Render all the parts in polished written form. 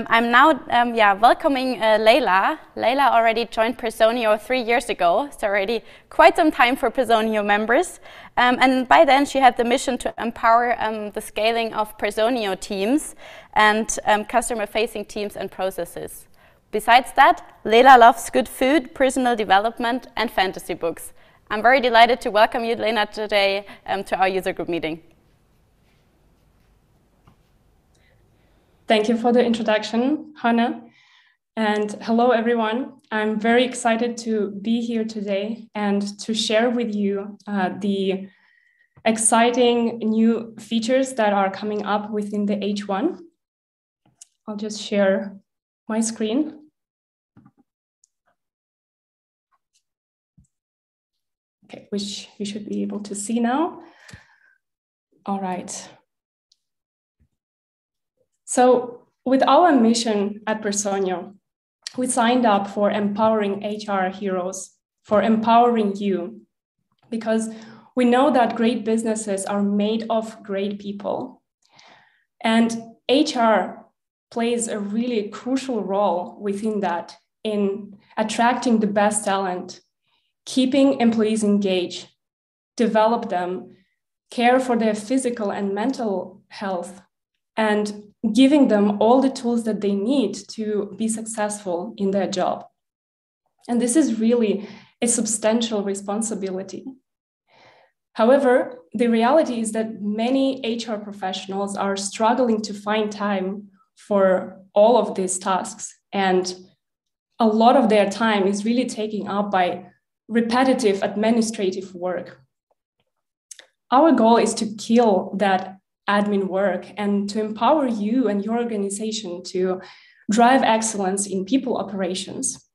I'm now welcoming Leila. Leila already joined Personio 3 years ago. It's already quite some time for Personio members. And by then she had the mission to empower the scaling of Personio teams and customer-facing teams and processes. Besides that, Leila loves good food, personal development, and fantasy books. I'm very delighted to welcome you, Leila, today to our user group meeting. Thank you for the introduction, Hannah. And hello, everyone. I'm very excited to be here today and to share with you the exciting new features that are coming up within the H1. I'll just share my screen. Okay, which you should be able to see now. All right. So with our mission at Personio, we signed up for empowering HR heroes, for empowering you, because we know that great businesses are made of great people. And HR plays a really crucial role within that in attracting the best talent, keeping employees engaged, develop them, care for their physical and mental health, and giving them all the tools that they need to be successful in their job. And this is really a substantial responsibility. However, the reality is that many HR professionals are struggling to find time for all of these tasks. And a lot of their time is really taken up by repetitive administrative work. Our goal is to kill that admin work and to empower you and your organization to drive excellence in people operations.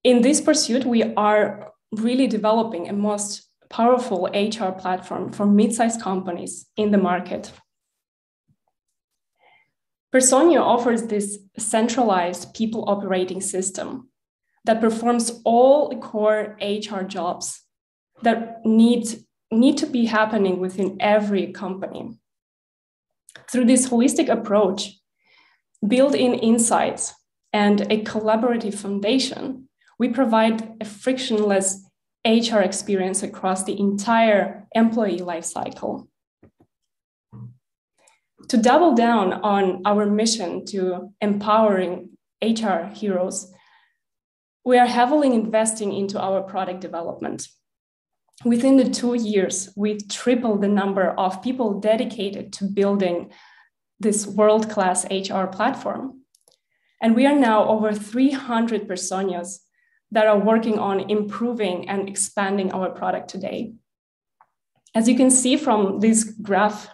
In this pursuit, we are really developing a most powerful HR platform for mid-sized companies in the market. Personio offers this centralized people operating system that performs all the core HR jobs that need to be happening within every company. Through this holistic approach, built-in insights, and a collaborative foundation, we provide a frictionless HR experience across the entire employee lifecycle. To double down on our mission to empowering HR heroes, we are heavily investing into our product development. Within the 2 years, we've tripled the number of people dedicated to building this world-class HR platform. And we are now over 300 personas that are working on improving and expanding our product today. As you can see from this graph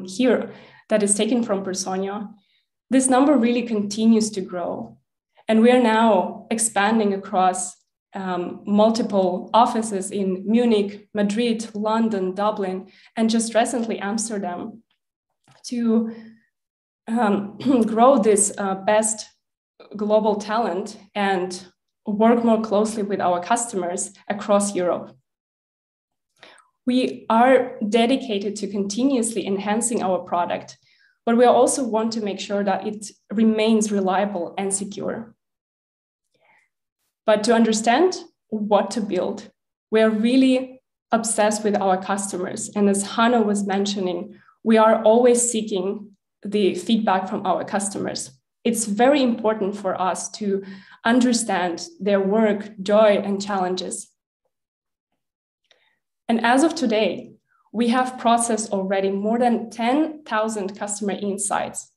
here that is taken from Personio, this number really continues to grow. And we are now expanding across multiple offices in Munich, Madrid, London, Dublin, and just recently Amsterdam to grow this best global talent and work more closely with our customers across Europe. We are dedicated to continuously enhancing our product, but we also want to make sure that it remains reliable and secure. But to understand what to build, we're really obsessed with our customers. And as Hannah was mentioning, we are always seeking the feedback from our customers. It's very important for us to understand their work, joy, and challenges. And as of today, we have processed already more than 10,000 customer insights.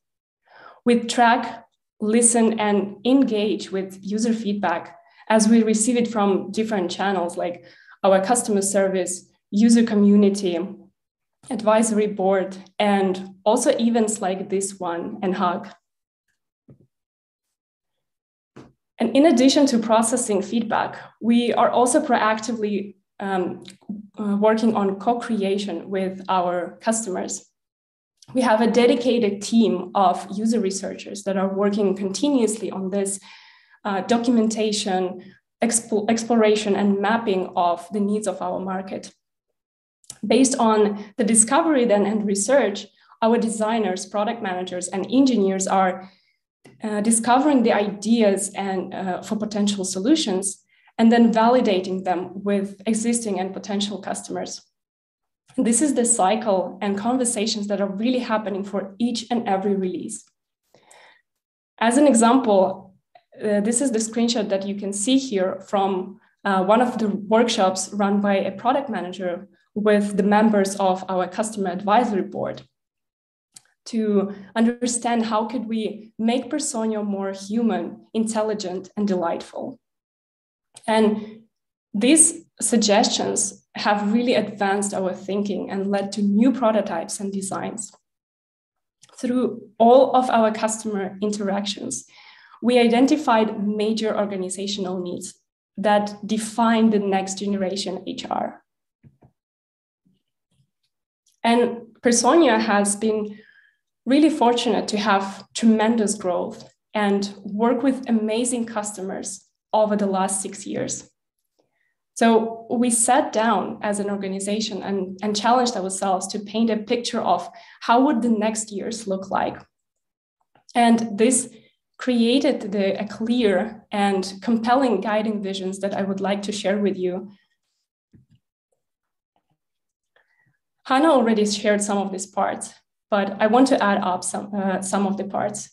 We track, listen, and engage with user feedback as we receive it from different channels like our customer service, user community, advisory board, and also events like this one and Hug. And in addition to processing feedback, we are also proactively working on co-creation with our customers. We have a dedicated team of user researchers that are working continuously on this documentation, exploration, and mapping of the needs of our market. Based on the discovery then and research, our designers, product managers, and engineers are discovering the ideas and for potential solutions, and then validating them with existing and potential customers. This is the cycle and conversations that are really happening for each and every release. As an example, this is the screenshot that you can see here from one of the workshops run by a product manager with the members of our customer advisory board to understand how could we make Personio more human, intelligent, and delightful. And these suggestions have really advanced our thinking and led to new prototypes and designs. Through all of our customer interactions, we identified major organizational needs that define the next generation HR. And Personio has been really fortunate to have tremendous growth and work with amazing customers over the last 6 years. So we sat down as an organization and challenged ourselves to paint a picture of how would the next years look like. And this created a clear and compelling guiding visions that I would like to share with you. Hannah already shared some of these parts, but I want to add up some of the parts.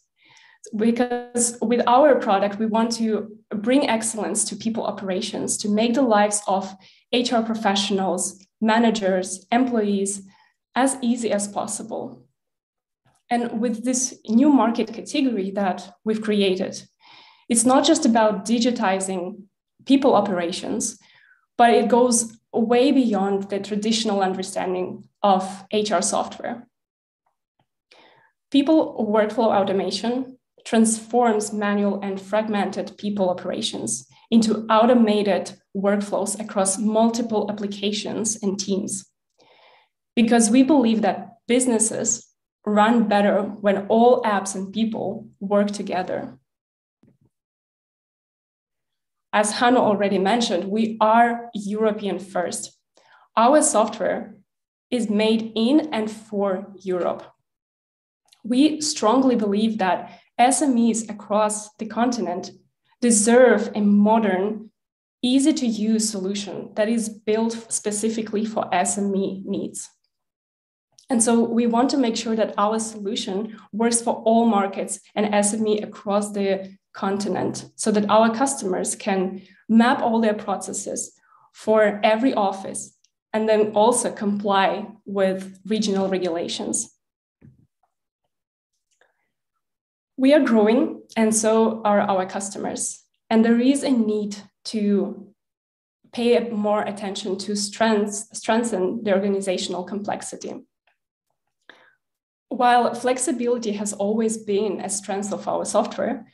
Because with our product, we want to bring excellence to people operations, to make the lives of HR professionals, managers, employees as easy as possible. And with this new market category that we've created, it's not just about digitizing people operations, but it goes way beyond the traditional understanding of HR software. People workflow automation transforms manual and fragmented people operations into automated workflows across multiple applications and teams. Because we believe that businesses run better when all apps and people work together. As Hannah already mentioned, we are European first. Our software is made in and for Europe. We strongly believe that SMEs across the continent deserve a modern, easy-to-use solution that is built specifically for SME needs. And so we want to make sure that our solution works for all markets and SME across the continent so that our customers can map all their processes for every office and then also comply with regional regulations. We are growing, and so are our customers. And there is a need to pay more attention to strengthen the organizational complexity. While flexibility has always been a strength of our software,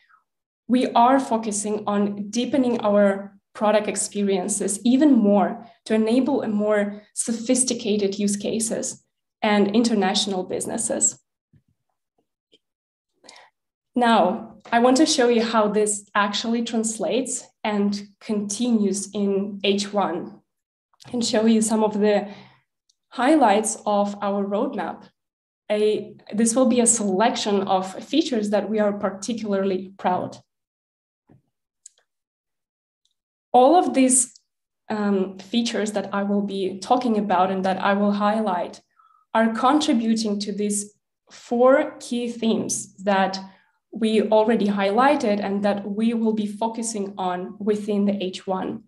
we are focusing on deepening our product experiences even more to enable a more sophisticated use cases and international businesses. Now, I want to show you how this actually translates and continues in H1 and show you some of the highlights of our roadmap. This will be a selection of features that we are particularly proud. All of these features that I will be talking about and that I will highlight are contributing to these 4 key themes that we already highlighted and that we will be focusing on within the H1.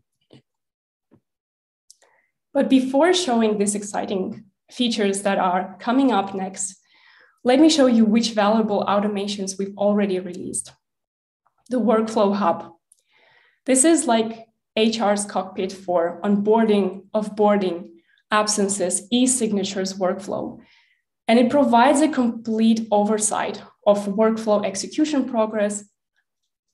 But before showing these exciting features that are coming up next, let me show you which valuable automations we've already released. The Workflow Hub. This is like HR's cockpit for onboarding, offboarding, absences, e-signatures workflow. And it provides a complete oversight of workflow execution progress,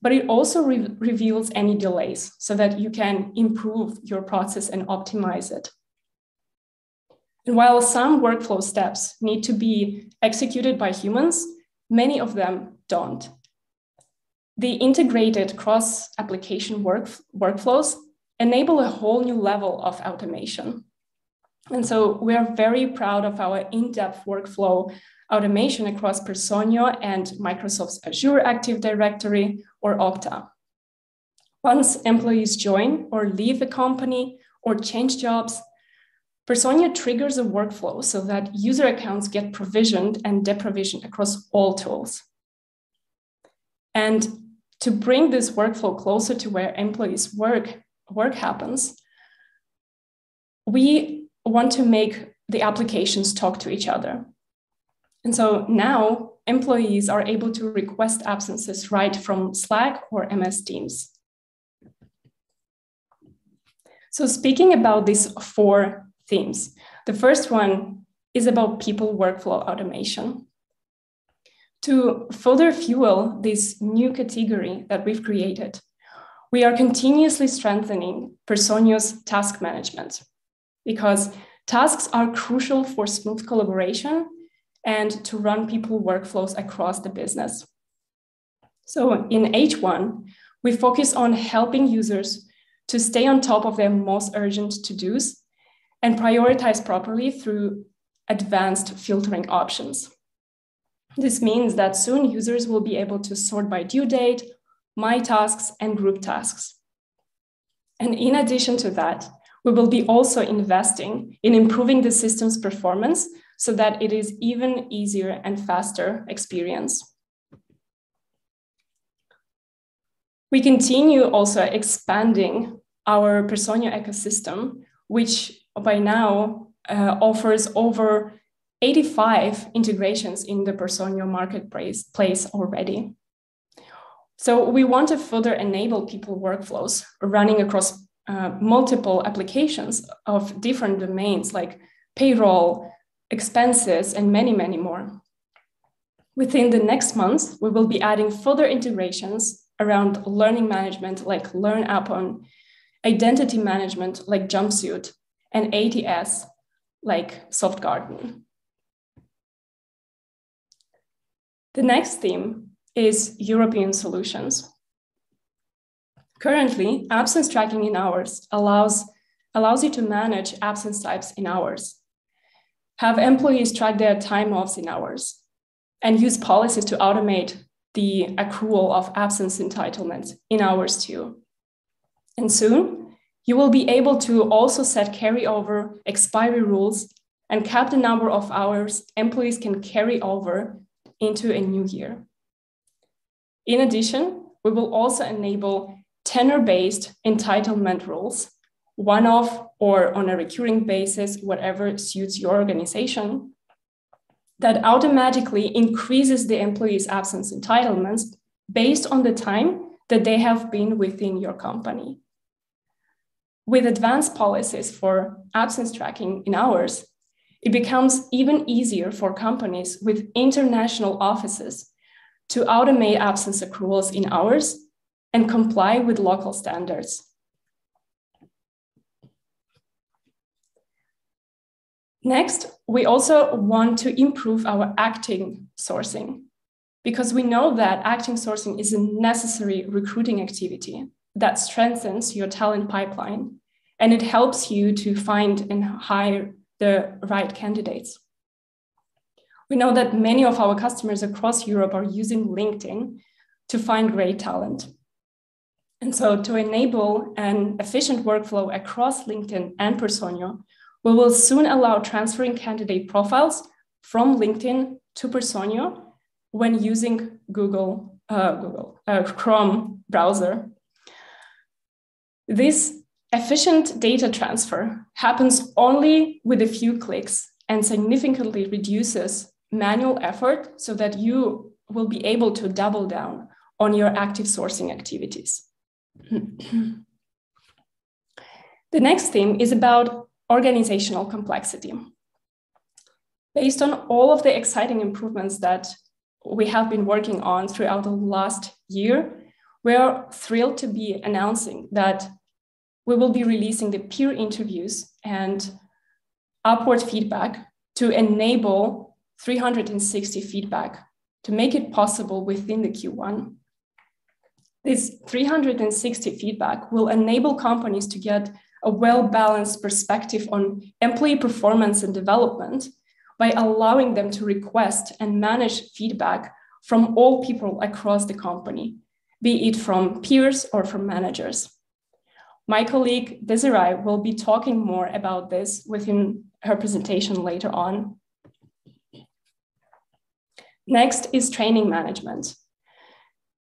but it also reveals any delays so that you can improve your process and optimize it. And while some workflow steps need to be executed by humans, many of them don't. The integrated cross-application workflows enable a whole new level of automation. And so we are very proud of our in-depth workflow automation across Personio and Microsoft's Azure Active Directory or Okta. Once employees join or leave the company or change jobs, Personio triggers a workflow so that user accounts get provisioned and deprovisioned across all tools. And to bring this workflow closer to where employees work happens, we want to make the applications talk to each other. And so now employees are able to request absences right from Slack or MS Teams. So speaking about these 4 themes, the first one is about people workflow automation. To further fuel this new category that we've created, we are continuously strengthening Personio's task management because tasks are crucial for smooth collaboration and to run people workflows across the business. So in H1, we focus on helping users to stay on top of their most urgent to-dos and prioritize properly through advanced filtering options. This means that soon users will be able to sort by due date, my tasks, and group tasks. And in addition to that, we will be also investing in improving the system's performance so that it is even easier and faster experience. We continue also expanding our Personio ecosystem, which by now offers over 85 integrations in the Personio marketplace already. So we want to further enable people workflows running across multiple applications of different domains like payroll, expenses, and many, many more. Within the next months, we will be adding further integrations around learning management like Learn Appon, identity management like Jumpsuit, and ATS like Softgarden. The next theme is European solutions. Currently, absence tracking in hours allows you to manage absence types in hours, have employees track their time offs in hours, and use policies to automate the accrual of absence entitlements in hours too. And soon, you will be able to also set carryover expiry rules and cap the number of hours employees can carry over into a new year. In addition, we will also enable tenor-based entitlement rules, one-off or on a recurring basis, whatever suits your organization, that automatically increases the employee's absence entitlements based on the time that they have been within your company. With advanced policies for absence tracking in hours, it becomes even easier for companies with international offices to automate absence accruals in hours and comply with local standards. Next, we also want to improve our acting sourcing because we know that acting sourcing is a necessary recruiting activity that strengthens your talent pipeline, and it helps you to find and hire the right candidates. We know that many of our customers across Europe are using LinkedIn to find great talent. And so to enable an efficient workflow across LinkedIn and Personio, we will soon allow transferring candidate profiles from LinkedIn to Personio when using Chrome browser. This efficient data transfer happens only with a few clicks and significantly reduces manual effort so that you will be able to double down on your active sourcing activities. The next theme is about organizational complexity. Based on all of the exciting improvements that we have been working on throughout the last year, we are thrilled to be announcing that we will be releasing the peer interviews and upward feedback to enable 360 feedback to make it possible within the Q1. This 360 feedback will enable companies to get a well-balanced perspective on employee performance and development by allowing them to request and manage feedback from all people across the company, be it from peers or from managers. My colleague Desiree will be talking more about this within her presentation later on. Next is training management.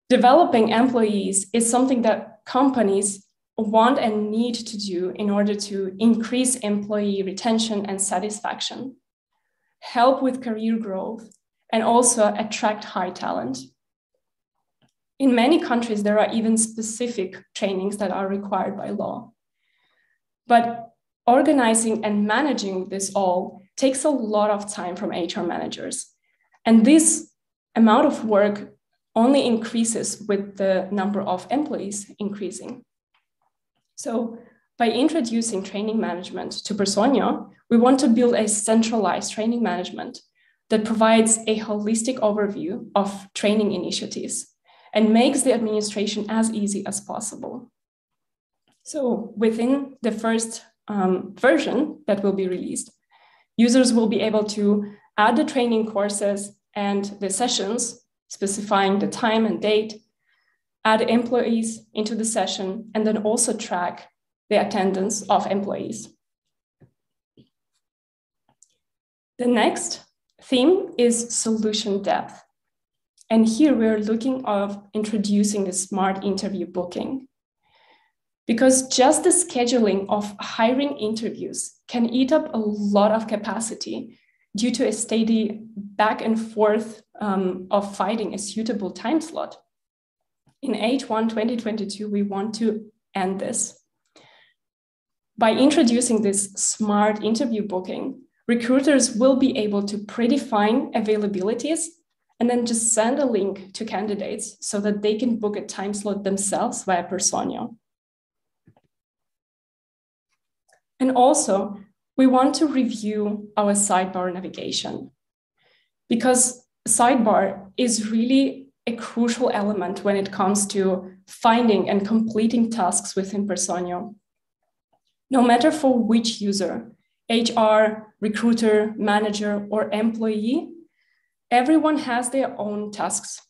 Developing employees is something that companies want and need to do in order to increase employee retention and satisfaction, help with career growth, and also attract high talent. In many countries, there are even specific trainings that are required by law. But organizing and managing this all takes a lot of time from HR managers. And this amount of work only increases with the number of employees increasing. So by introducing training management to Personio, we want to build a centralized training management that provides a holistic overview of training initiatives and makes the administration as easy as possible. So within the first version that will be released, users will be able to add the training courses and the sessions, specifying the time and date, add employees into the session, and then also track the attendance of employees. The next theme is solution depth. And here we're looking at introducing the smart interview booking. Because just the scheduling of hiring interviews can eat up a lot of capacity due to a steady back and forth of finding a suitable time slot. In H1 2022, we want to end this. By introducing this smart interview booking, recruiters will be able to predefine availabilities and then just send a link to candidates so that they can book a time slot themselves via Personio. And also, we want to review our sidebar navigation because sidebar is really a crucial element when it comes to finding and completing tasks within Personio. No matter for which user, HR, recruiter, manager, or employee, everyone has their own tasks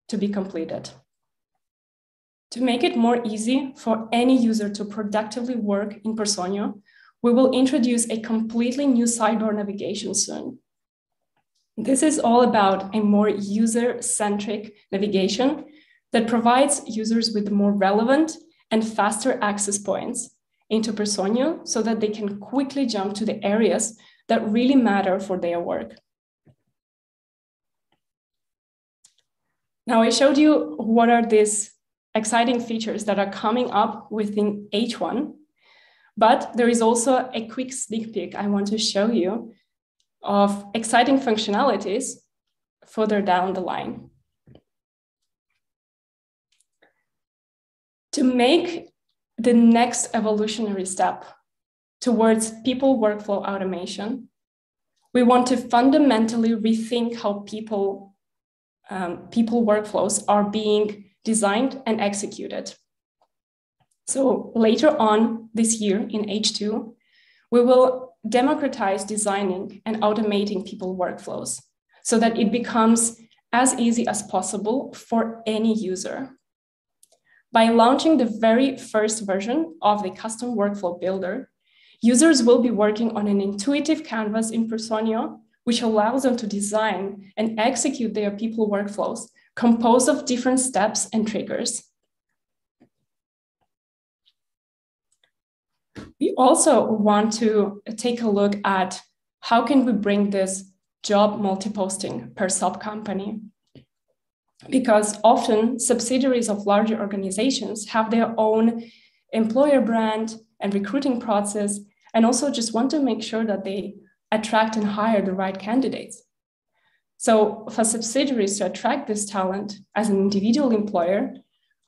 to be completed. To make it more easy for any user to productively work in Personio, we will introduce a completely new sidebar navigation soon. This is all about a more user-centric navigation that provides users with more relevant and faster access points into Personio so that they can quickly jump to the areas that really matter for their work. Now I showed you what are these exciting features that are coming up within H1, but there is also a quick sneak peek I want to show you of exciting functionalities further down the line. To make the next evolutionary step towards people workflow automation, we want to fundamentally rethink how people workflows are being designed and executed. So later on this year in H2, we will democratize designing and automating people workflows so that it becomes as easy as possible for any user. By launching the very first version of the custom workflow builder, users will be working on an intuitive canvas in Personio, which allows them to design and execute their people workflows composed of different steps and triggers. We also want to take a look at how can we bring this job multiposting per sub-company. Because often subsidiaries of larger organizations have their own employer brand and recruiting process, and also just want to make sure that they attract and hire the right candidates. So for subsidiaries to attract this talent as an individual employer,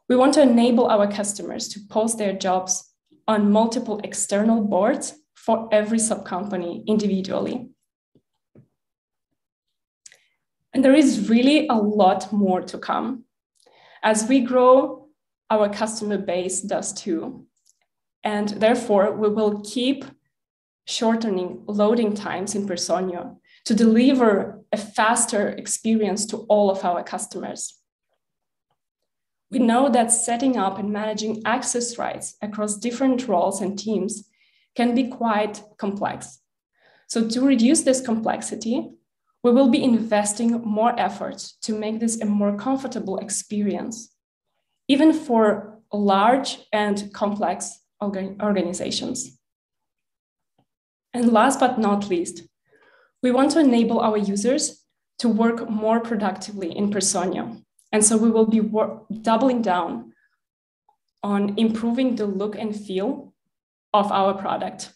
we want to enable our customers to post their jobs on multiple external boards for every sub-company individually. And there is really a lot more to come. As we grow, our customer base does too. And therefore, we will keep shortening loading times in Personio to deliver a faster experience to all of our customers. We know that setting up and managing access rights across different roles and teams can be quite complex. So to reduce this complexity, we will be investing more efforts to make this a more comfortable experience, even for large and complex organizations. And last but not least, we want to enable our users to work more productively in Personio. And so we will be doubling down on improving the look and feel of our product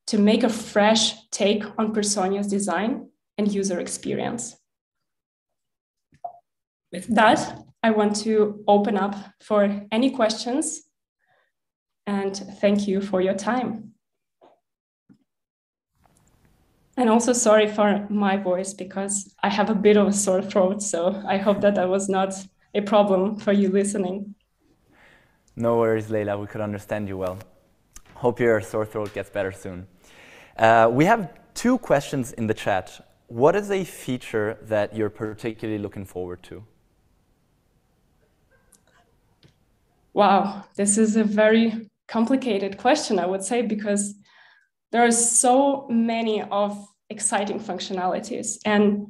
to make a fresh take on Personio's design and user experience. With that, I want to open up for any questions, and thank you for your time. And also sorry for my voice because I have a bit of a sore throat, so I hope that was not a problem for you listening. No worries, Leila, we could understand you well. Hope your sore throat gets better soon. We have 2 questions in the chat. What is a feature that you're particularly looking forward to? Wow, this is a very complicated question, I would say, because there are so many of exciting functionalities. And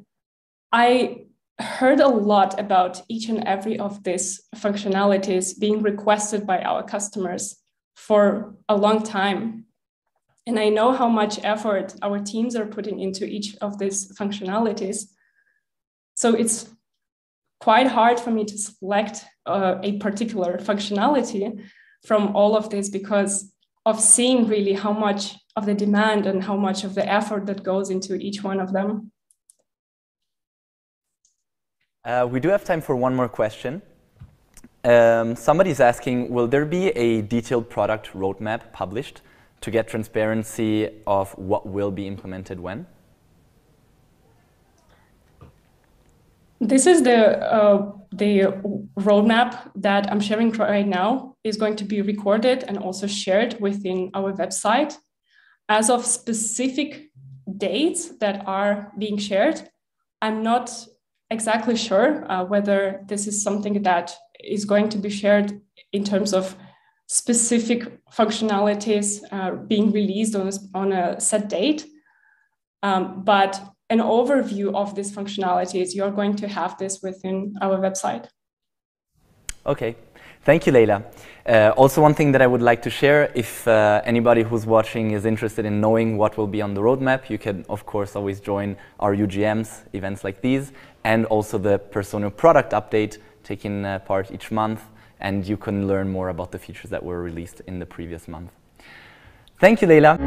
I heard a lot about each and every of these functionalities being requested by our customers for a long time. And I know how much effort our teams are putting into each of these functionalities. So it's quite hard for me to select a particular functionality from all of this because of seeing really how much of the demand and how much of the effort that goes into each one of them. We do have time for one more question. Somebody's asking, will there be a detailed product roadmap published to get transparency of what will be implemented when? This is the roadmap that I'm sharing right now is going to be recorded and also shared within our website. As of specific dates that are being shared, I'm not exactly sure whether this is something that is going to be shared in terms of specific functionalities being released on a set date. But an overview of these functionalities, you're going to have this within our website. Okay, thank you, Leila. Also, one thing that I would like to share, if anybody who's watching is interested in knowing what will be on the roadmap, you can, of course, always join our UGMs, events like these, and also the Personio Product Update, taking part each month, and you can learn more about the features that were released in the previous month. Thank you, Leila.